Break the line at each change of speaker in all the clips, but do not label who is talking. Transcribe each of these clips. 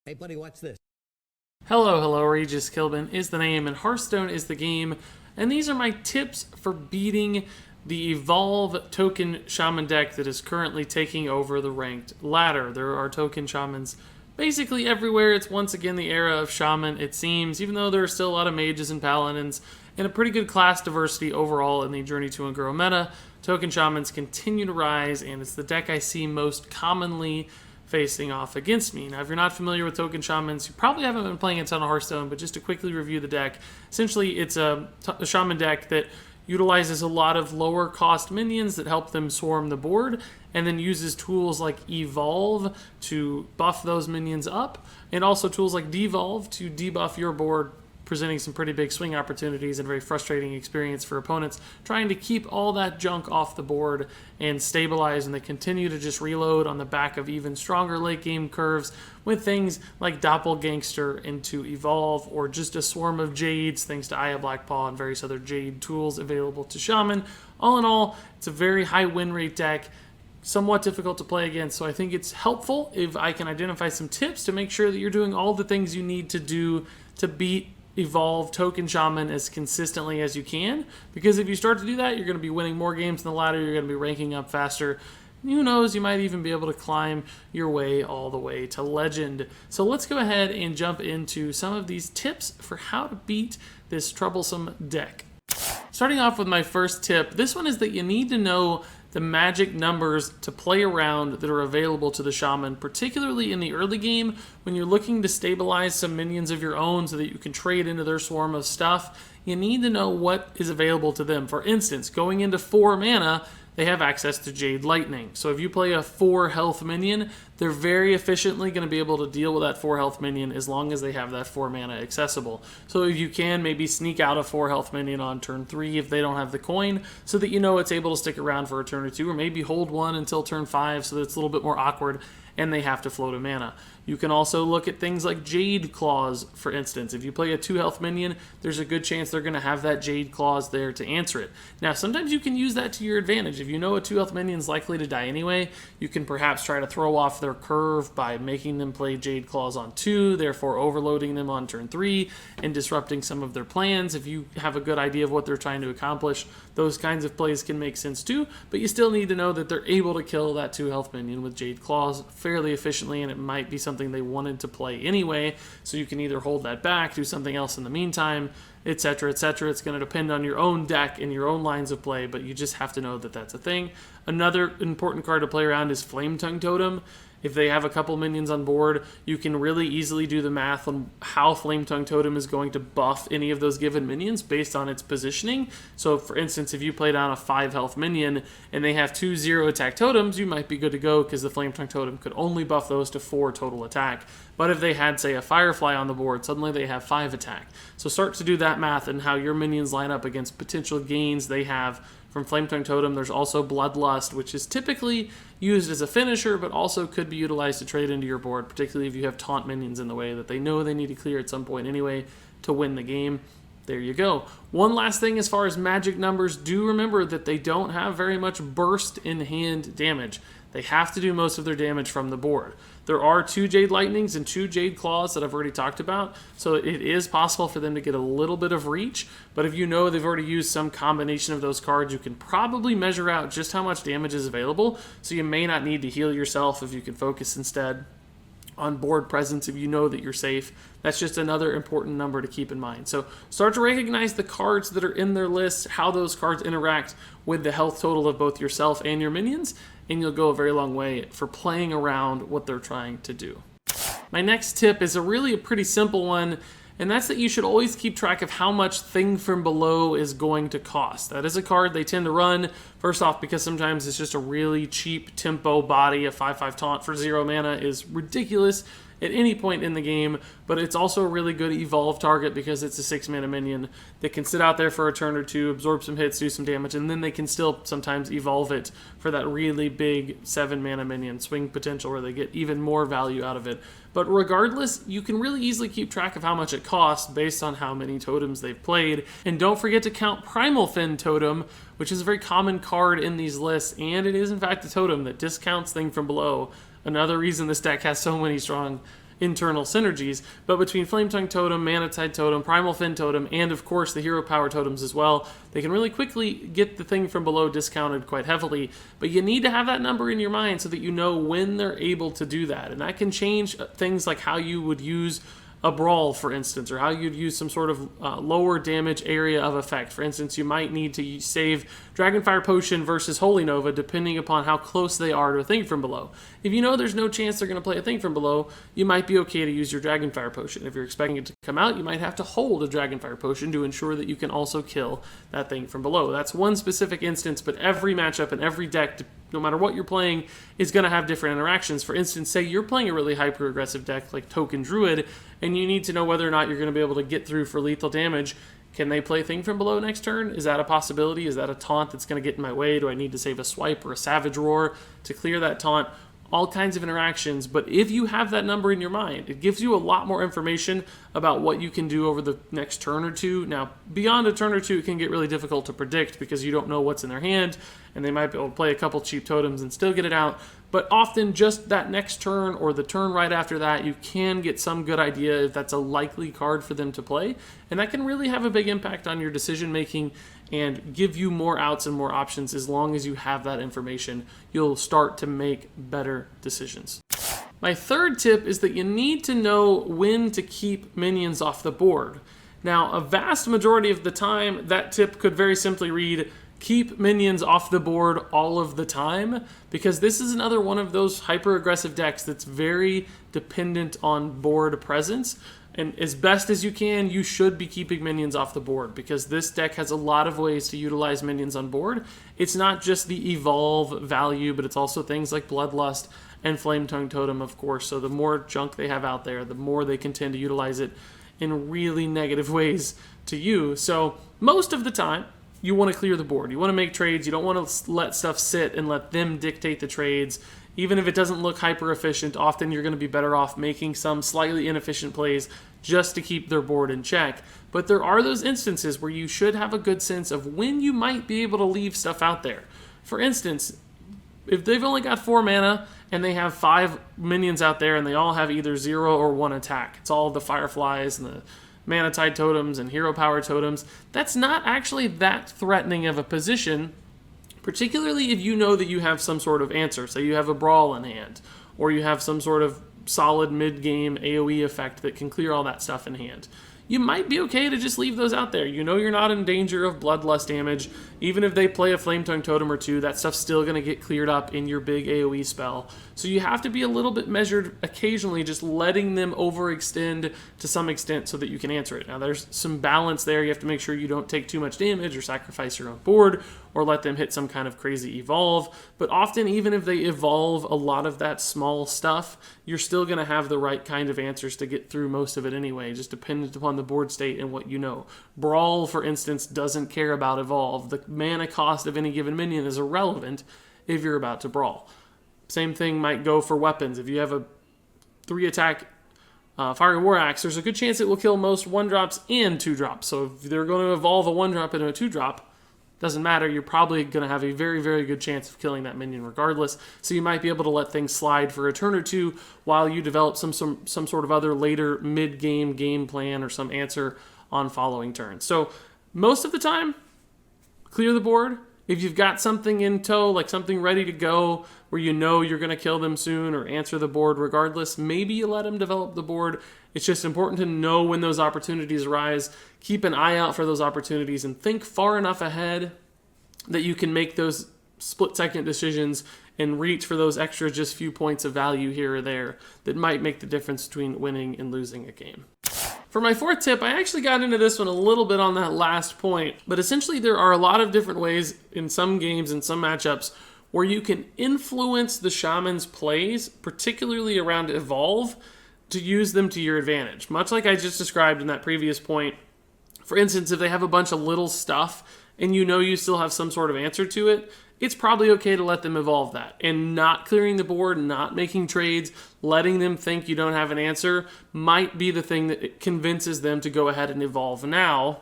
Hey buddy, watch this.
Hello, Regis Kilbin is the name, and Hearthstone is the game, and these are my tips for beating the Evolve Token Shaman deck that is currently taking over the ranked ladder. There are Token Shamans basically everywhere. It's once again the era of Shaman, it seems, even though there are still a lot of mages and paladins, and a pretty good class diversity overall in the Journey to and Grow meta. Token Shamans continue to rise, and it's the deck I see most commonly facing off against me. Now, if you're not familiar with Token Shamans, you probably haven't been playing a ton of Hearthstone, but just to quickly review the deck, essentially it's a Shaman deck that utilizes a lot of lower cost minions that help them swarm the board, and then uses tools like Evolve to buff those minions up, and also tools like Devolve to debuff your board, presenting some pretty big swing opportunities and very frustrating experience for opponents trying to keep all that junk off the board and stabilize, and they continue to just reload on the back of even stronger late game curves with things like Doppelgangster into Evolve, or just a swarm of Jades thanks to Eye of Blackpaw and various other Jade tools available to Shaman. All in all, it's a very high win rate deck, somewhat difficult to play against, so I think it's helpful if I can identify some tips to make sure that you're doing all the things you need to do to beat Evolve Token Shaman as consistently as you can, because if you start to do that, you're going to be winning more games in the ladder, you're going to be ranking up faster. Who knows, you might even be able to climb your way all the way to Legend. So let's go ahead and jump into some of these tips for how to beat this troublesome deck. Starting off with my first tip, this one is that you need to know the magic numbers to play around that are available to the Shaman, particularly in the early game when you're looking to stabilize some minions of your own so that you can trade into their swarm of stuff. You need to know what is available to them. For instance, going into 4 mana, they have access to Jade Lightning. So if you play a 4 health minion, they're very efficiently going to be able to deal with that 4 health minion as long as they have that 4 mana accessible. So if you can, maybe sneak out a 4 health minion on turn 3 if they don't have the coin, so that you know it's able to stick around for a turn or two, or maybe hold one until turn 5 so that it's a little bit more awkward and they have to float a mana. You can also look at things like Jade Claws, for instance. If you play a 2 health minion, there's a good chance they're going to have that Jade Claws there to answer it. Now, sometimes you can use that to your advantage. If you know a 2 health minion is likely to die anyway, you can perhaps try to throw off their curve by making them play Jade Claws on 2, therefore overloading them on turn 3 and disrupting some of their plans. If you have a good idea of what they're trying to accomplish, those kinds of plays can make sense too, but you still need to know that they're able to kill that 2 health minion with Jade Claws fairly efficiently, and it might be something they wanted to play anyway, so you can either hold that back, do something else in the meantime, etc., etc. It's going to depend on your own deck and your own lines of play, but you just have to know that that's a thing. Another important card to play around is Flame Tongue Totem. If they have a couple minions on board, you can really easily do the math on how Flame Tongue Totem is going to buff any of those given minions based on its positioning. So, for instance, if you play down a 5 health minion and they have 2 0 attack totems, you might be good to go because the Flame Tongue Totem could only buff those to 4 total attack. But if they had, say, a Firefly on the board, suddenly they have 5 attack. So start to do that math and how your minions line up against potential gains they have from Flame Tongue Totem. There's also Bloodlust, which is typically used as a finisher, but also could be utilized to trade into your board, particularly if you have taunt minions in the way that they know they need to clear at some point anyway to win the game. There you go. One last thing as far as magic numbers, do remember that they don't have very much burst in hand damage. They have to do most of their damage from the board. There are 2 Jade Lightnings and 2 Jade Claws that I've already talked about, so it is possible for them to get a little bit of reach, but if you know they've already used some combination of those cards, you can probably measure out just how much damage is available, so you may not need to heal yourself if you can focus instead on board presence if you know that you're safe. That's just another important number to keep in mind. So start to recognize the cards that are in their list, how those cards interact with the health total of both yourself and your minions, and you'll go a very long way for playing around what they're trying to do. My next tip is a pretty simple one, and that's that you should always keep track of how much Thing from Below is going to cost. That is a card they tend to run, first off, because sometimes it's just a really cheap tempo body. A 5/5 taunt for 0 mana is ridiculous at any point in the game, but it's also a really good evolve target because it's a 6 mana minion that can sit out there for a turn or two, absorb some hits, do some damage, and then they can still sometimes evolve it for that really big 7 mana minion swing potential where they get even more value out of it. But regardless, you can really easily keep track of how much it costs based on how many totems they've played. And don't forget to count Primal Fin Totem, which is a very common card in these lists, and it is in fact a totem that discounts Thing from Below. Another reason this deck has so many strong internal synergies, but between Flame Tongue Totem, Mana Tide Totem, Primal Fin Totem, and of course the Hero Power Totems as well, they can really quickly get the thing from below discounted quite heavily, but you need to have that number in your mind so that you know when they're able to do that, and that can change things like how you would use a brawl, for instance, or how you'd use some sort of lower damage area of effect. For instance, you might need to save Dragonfire Potion versus Holy Nova depending upon how close they are to a thing from below. If you know there's no chance they're going to play a thing from below, you might be okay to use your Dragonfire Potion. If you're expecting it to come out, you might have to hold a Dragonfire Potion to ensure that you can also kill that thing from below. That's one specific instance, but every matchup and every deck, no matter what you're playing, is going to have different interactions. For instance, say you're playing a really hyper-aggressive deck like Token Druid, and you need to know whether or not you're going to be able to get through for lethal damage. Can they play Thing from Below next turn? Is that a possibility? Is that a taunt that's going to get in my way? Do I need to save a Swipe or a Savage Roar to clear that taunt? All kinds of interactions, but if you have that number in your mind, it gives you a lot more information about what you can do over the next turn or two. Now, beyond a turn or two, it can get really difficult to predict because you don't know what's in their hand, and they might be able to play a couple cheap totems and still get it out. But often, just that next turn or the turn right after that, you can get some good idea if that's a likely card for them to play, and that can really have a big impact on your decision making and give you more outs and more options. As long as you have that information, you'll start to make better decisions. My third tip is that you need to know when to keep minions off the board. Now, a vast majority of the time, that tip could very simply read, keep minions off the board all of the time, because this is another one of those hyper-aggressive decks that's very dependent on board presence. And as best as you can, you should be keeping minions off the board because this deck has a lot of ways to utilize minions on board. It's not just the evolve value, but it's also things like Bloodlust and Flame Tongue Totem, of course. So the more junk they have out there, the more they can tend to utilize it in really negative ways to you. So most of the time, you want to clear the board. You want to make trades. You don't want to let stuff sit and let them dictate the trades. Even if it doesn't look hyper efficient, often you're going to be better off making some slightly inefficient plays just to keep their board in check. But there are those instances where you should have a good sense of when you might be able to leave stuff out there. For instance, if they've only got 4 mana and they have 5 minions out there and they all have either 0 or 1 attack, it's all the Fireflies and the Mana Tide Totems and Hero Power Totems, that's not actually that threatening of a position, particularly if you know that you have some sort of answer. Say you have a Brawl in hand, or you have some sort of solid mid-game AoE effect that can clear all that stuff in hand. You might be okay to just leave those out there. You know you're not in danger of Bloodlust damage. Even if they play a Flame Tongue Totem or 2, that stuff's still going to get cleared up in your big AoE spell. So you have to be a little bit measured occasionally, just letting them overextend to some extent so that you can answer it. Now there's some balance there. You have to make sure you don't take too much damage or sacrifice your own board or let them hit some kind of crazy evolve. But often, even if they evolve a lot of that small stuff, you're still going to have the right kind of answers to get through most of it anyway, just dependent upon the board state and what you know. Brawl, for instance, doesn't care about evolve. The mana cost of any given minion is irrelevant if you're about to brawl. Same thing might go for weapons. If you have a 3-attack Fiery War Axe, there's a good chance it will kill most 1-drops and 2-drops. So if they're going to evolve a 1-drop into a 2-drop, doesn't matter, you're probably going to have a very, very good chance of killing that minion regardless. So you might be able to let things slide for a turn or two while you develop some sort of other later mid-game game plan or some answer on following turns. So most of the time, clear the board. If you've got something in tow, like something ready to go, where you know you're going to kill them soon or answer the board regardless, maybe you let them develop the board. It's just important to know when those opportunities arise. Keep an eye out for those opportunities and think far enough ahead that you can make those split-second decisions and reach for those extra just few points of value here or there that might make the difference between winning and losing a game. For my fourth tip, I actually got into this one a little bit on that last point, but essentially there are a lot of different ways in some games and some matchups where you can influence the shaman's plays, particularly around evolve, to use them to your advantage. Much like I just described in that previous point, for instance, if they have a bunch of little stuff and you know you still have some sort of answer to it, it's probably okay to let them evolve that. And not clearing the board, not making trades, letting them think you don't have an answer might be the thing that convinces them to go ahead and evolve now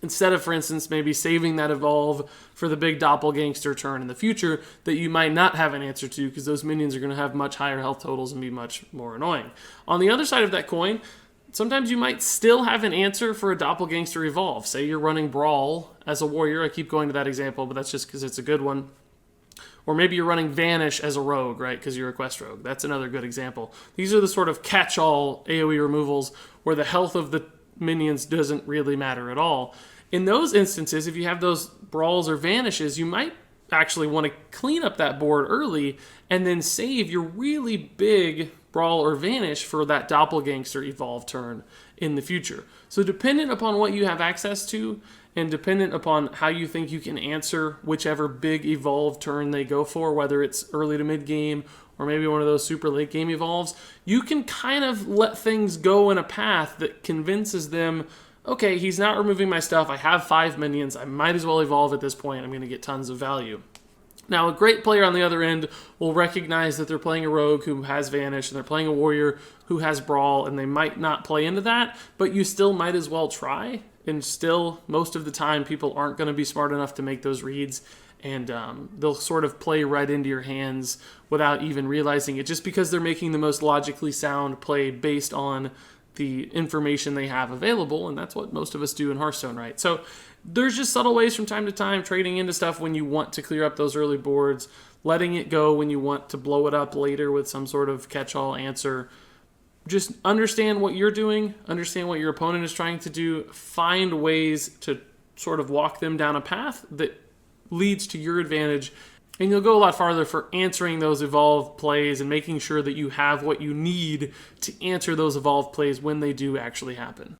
Instead of, for instance, maybe saving that evolve for the big doppelgangster turn in the future that you might not have an answer to, because those minions are going to have much higher health totals and be much more annoying. On the other side of that coin, sometimes you might still have an answer for a doppelgangster evolve. Say you're running Brawl as a warrior. I keep going to that example, but that's just because it's a good one. Or maybe you're running Vanish as a rogue, right, because you're a quest rogue. That's another good example. These are the sort of catch-all AoE removals where the health of the minions doesn't really matter at all. In those instances, if you have those Brawls or Vanishes, you might actually want to clean up that board early and then save your really big Brawl or Vanish for that Doppelgangster evolve turn in the future. So dependent upon what you have access to and dependent upon how you think you can answer whichever big evolve turn they go for, whether it's early to mid game or maybe one of those super late game evolves, you can kind of let things go in a path that convinces them, okay, he's not removing my stuff, I have 5 minions, I might as well evolve at this point, I'm going to get tons of value. Now, a great player on the other end will recognize that they're playing a rogue who has Vanish, and they're playing a warrior who has Brawl, and they might not play into that, but you still might as well try, and still, most of the time, people aren't going to be smart enough to make those reads, and they'll sort of play right into your hands without even realizing it, just because they're making the most logically sound play based on the information they have available, and that's what most of us do in Hearthstone, right? So there's just subtle ways from time to time, trading into stuff when you want to clear up those early boards, letting it go when you want to blow it up later with some sort of catch-all answer. Just understand what you're doing, understand what your opponent is trying to do, find ways to sort of walk them down a path that leads to your advantage, and you'll go a lot farther for answering those evolve plays and making sure that you have what you need to answer those evolve plays when they do actually happen.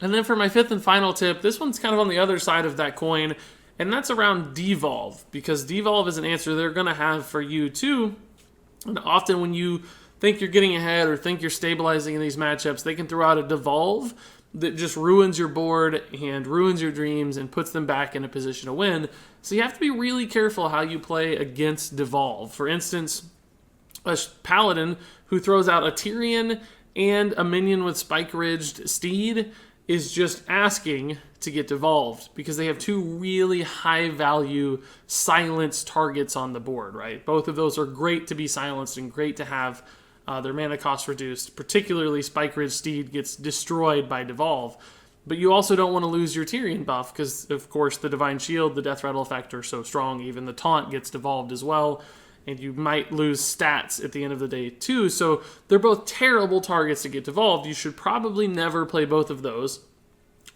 And then for my fifth and final tip, this one's kind of on the other side of that coin, and that's around devolve, because devolve is an answer they're going to have for you too. And often when you think you're getting ahead or think you're stabilizing in these matchups, they can throw out a devolve that just ruins your board and ruins your dreams and puts them back in a position to win. So you have to be really careful how you play against devolve. For instance, a paladin who throws out a Tyrion and a minion with spike-ridged steed is just asking to get devolved because they have two really high-value silence targets on the board, right? Both of those are great to be silenced and great to have their mana cost reduced. Particularly, Spike-Ridge Steed gets destroyed by devolve. But you also don't want to lose your Tyrion buff because, of course, the Divine Shield, the Death Rattle effect are so strong. Even the Taunt gets devolved as well. And you might lose stats at the end of the day, too. So they're both terrible targets to get devolved. You should probably never play both of those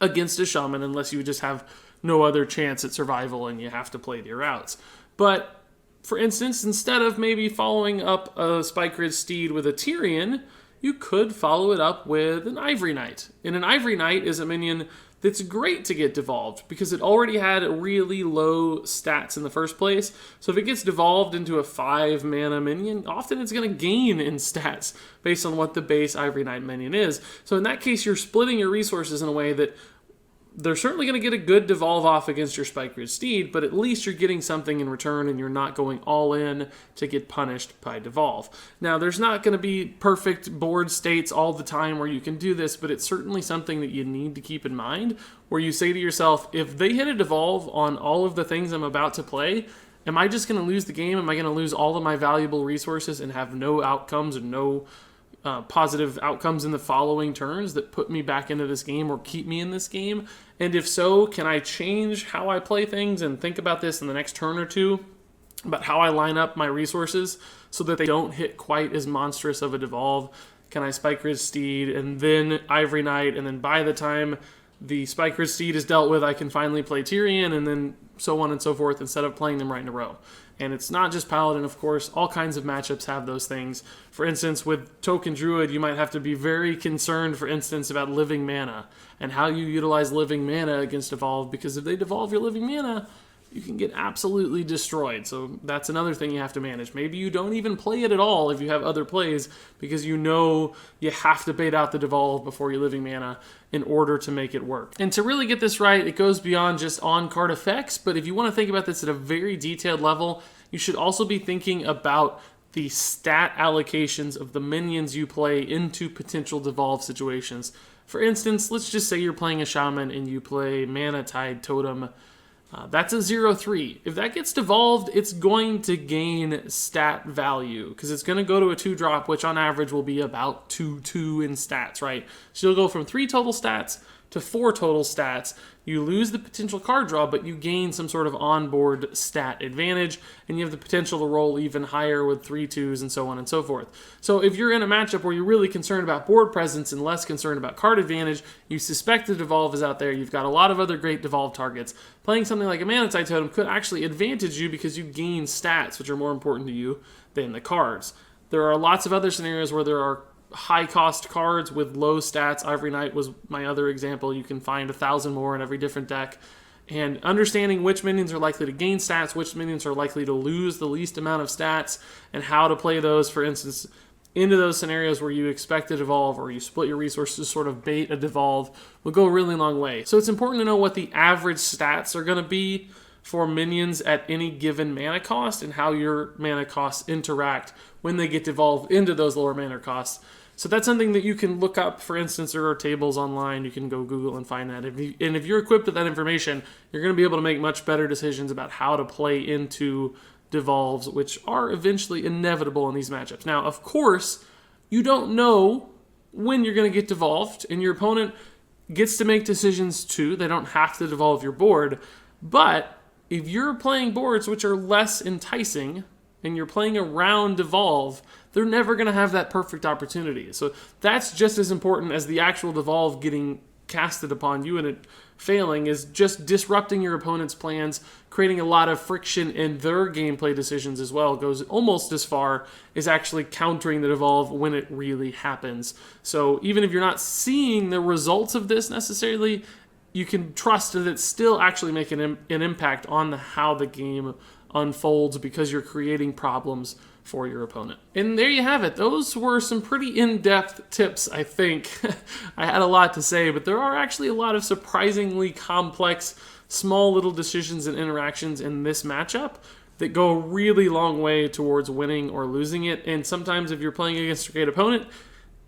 against a Shaman unless you just have no other chance at survival and you have to play your routes. But for instance, instead of maybe following up a Spike-Ridge Steed with a Tyrion, you could follow it up with an Ivory Knight. And an Ivory Knight is a minion that's great to get devolved because it already had really low stats in the first place. So if it gets devolved into a 5 mana minion, often it's going to gain in stats based on what the base Ivory Knight minion is. So in that case, you're splitting your resources in a way that they're certainly going to get a good devolve off against your Spike-Ridge Steed, but at least you're getting something in return and you're not going all in to get punished by devolve. Now, there's not going to be perfect board states all the time where you can do this, but it's certainly something that you need to keep in mind, where you say to yourself, if they hit a devolve on all of the things I'm about to play, am I just going to lose the game? Am I going to lose all of my valuable resources and have no outcomes and no positive outcomes in the following turns that put me back into this game or keep me in this game? And if so, can I change how I play things and think about this in the next turn or two about how I line up my resources so that they don't hit quite as monstrous of a devolve? Can I Spike-Ridge Steed and then Ivory Knight, and then by the time the Spike-Ridge Steed is dealt with, I can finally play Tyrion, and then so on and so forth instead of playing them right in a row. And it's not just Paladin, of course. All kinds of matchups have those things. For instance, with Token Druid, you might have to be very concerned, for instance, about living mana and how you utilize living mana against Evolve, because if they devolve your living mana, you can get absolutely destroyed. So that's another thing you have to manage. Maybe you don't even play it at all if you have other plays, because you know you have to bait out the devolve before your living mana in order to make it work. And to really get this right, it goes beyond just on-card effects, but if you want to think about this at a very detailed level, you should also be thinking about the stat allocations of the minions you play into potential devolve situations. For instance, let's just say you're playing a shaman and you play Mana Tide Totem. That's a 0/3. If that gets devolved, it's going to gain stat value because it's going to go to a 2-drop, which on average will be about 2/2 in stats, right? So you'll go from 3 total stats to 4 total stats. You lose the potential card draw, but you gain some sort of onboard stat advantage, and you have the potential to roll even higher with 3/2s and so on and so forth. So if you're in a matchup where you're really concerned about board presence and less concerned about card advantage, you suspect the devolve is out there, you've got a lot of other great devolve targets, playing something like a Mana Tide Totem could actually advantage you because you gain stats, which are more important to you than the cards. There are lots of other scenarios where there are high-cost cards with low stats. Ivory Knight was my other example. You can find 1,000 more in every different deck. And understanding which minions are likely to gain stats, which minions are likely to lose the least amount of stats, and how to play those, for instance, into those scenarios where you expect a devolve or you split your resources to sort of bait a devolve will go a really long way. So it's important to know what the average stats are going to be for minions at any given mana cost and how your mana costs interact when they get devolved into those lower mana costs. So that's something that you can look up. For instance, there are tables online. You can go Google and find that. If you're equipped with that information, you're going to be able to make much better decisions about how to play into devolves, which are eventually inevitable in these matchups. Now, of course, you don't know when you're going to get devolved, and your opponent gets to make decisions too. They don't have to devolve your board. But if you're playing boards which are less enticing, and you're playing around devolve, they're never going to have that perfect opportunity. So that's just as important as the actual devolve getting casted upon you and it failing, is just disrupting your opponent's plans, creating a lot of friction in their gameplay decisions as well. It goes almost as far as actually countering the devolve when it really happens. So even if you're not seeing the results of this necessarily, you can trust that it's still actually making an impact on how the game unfolds because you're creating problems for your opponent. And there you have it. Those were some pretty in-depth tips, I think. I had a lot to say, but there are actually a lot of surprisingly complex, small little decisions and interactions in this matchup that go a really long way towards winning or losing it. And sometimes if you're playing against a great opponent,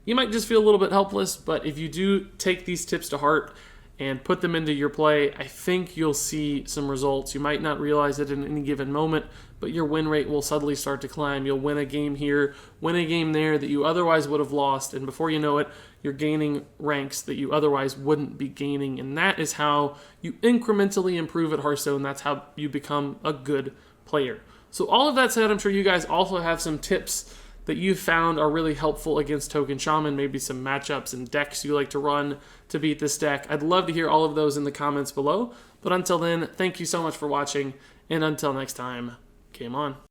you might just feel a little bit helpless, but if you do take these tips to heart and put them into your play, I think you'll see some results. You might not realize it in any given moment, but your win rate will suddenly start to climb. You'll win a game here, win a game there that you otherwise would have lost, and before you know it, you're gaining ranks that you otherwise wouldn't be gaining, and that is how you incrementally improve at Hearthstone. That's how you become a good player. So all of that said, I'm sure you guys also have some tips that you've found are really helpful against Token Shaman, maybe some matchups and decks you like to run to beat this deck. I'd love to hear all of those in the comments below. But until then, thank you so much for watching, and until next time, game on.